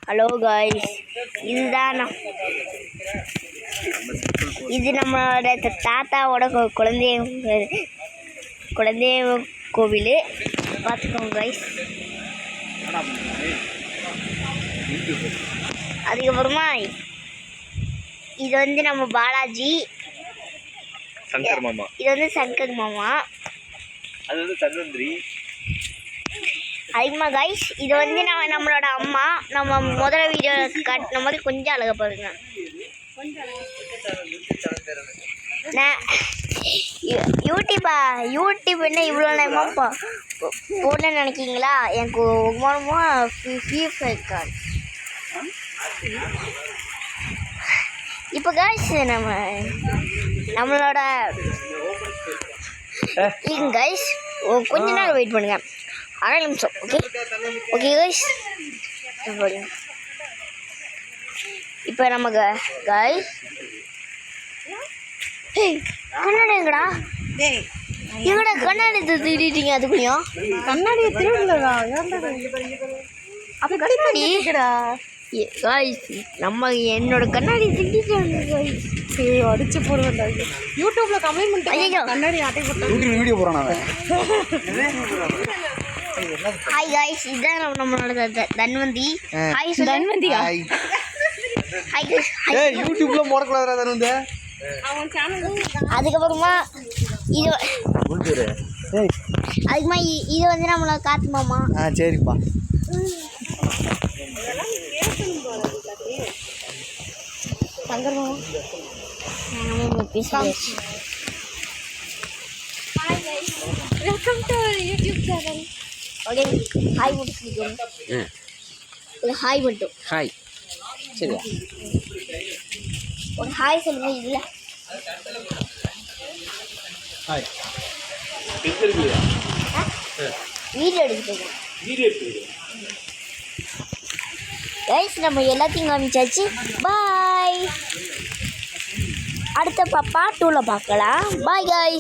Hello guys, இதுதான் இது நம்மளோட தாத்தாவோட குழந்தைய கோவில். பார்த்துக்கோங்க காய்ஸ். அதுக்கப்புறமா இது வந்து நம்ம பாலாஜி சங்கர் மாமா. இது வந்து சங்கர் மாமா. அது வந்து தன்வந்திரி. அதிகமாக காய்ஸ், இது வந்து நம்மளோட அம்மா. நம்ம முதல்ல வீடியோ காட்டின மாதிரி கொஞ்சம் அழகா பாருங்க. நான் யூடியூப் என்ன இவ்வளோ நேரமாக போடலன்னு நினைக்கிங்களா? எனக்கு FIFA கார்டு. இப்போ காய்ஸ் நம்மளோட கைஸ் கொஞ்ச நேரம் வெயிட் பண்ணுங்க, 1/2 நிமிஷம். ஓகே கைஸ், இப்போ நமக்கு கைஸ் கண்ணாடி எங்கடா கண்ணாடி திருடிட்டீங்க? அதுக்குள்ளேயும் கண்ணாடியை திருடலடா. அப்போ கண்ணாடி காய்ஸ் என்னோட கண்ணாடி திருடிட்டு அடிச்சு போடுவேன். யூடியூப்ல கமெண்ட் பண்ணிட்டு கண்ணாடி ஆட்டை போட்டு வீடியோ போறானே. ஹாய் காய்ஸ், இதுதான் நம்மளோட Dhanvanthi. Hi Dhanvanthi. Hi hi guys. ஏய், யூடியூப்ல போடக்கூடாதுடா தன்வந்தி. அவன் சேனல். அதுக்கப்புறமா இது ஏய், அதுக்குமா இது வந்து நம்மளோட காத்து மாமா. சரிப்பா. சங்கர் மாமா. Welcome to YouTube channel. Okay, hi மட்டும். ஹாய் மட்டும். ஹாய். சரியா? ஒரு ஹாய் சொல்லுங்க. இல்லை ஹாய். வீடியோ எடுத்துட்டு கைஸ், நம்ம எல்லாத்தையும் காமிச்சாச்சு. பாய். அடுத்த பார்ட் 2ல பார்க்கலாம். Bye guys.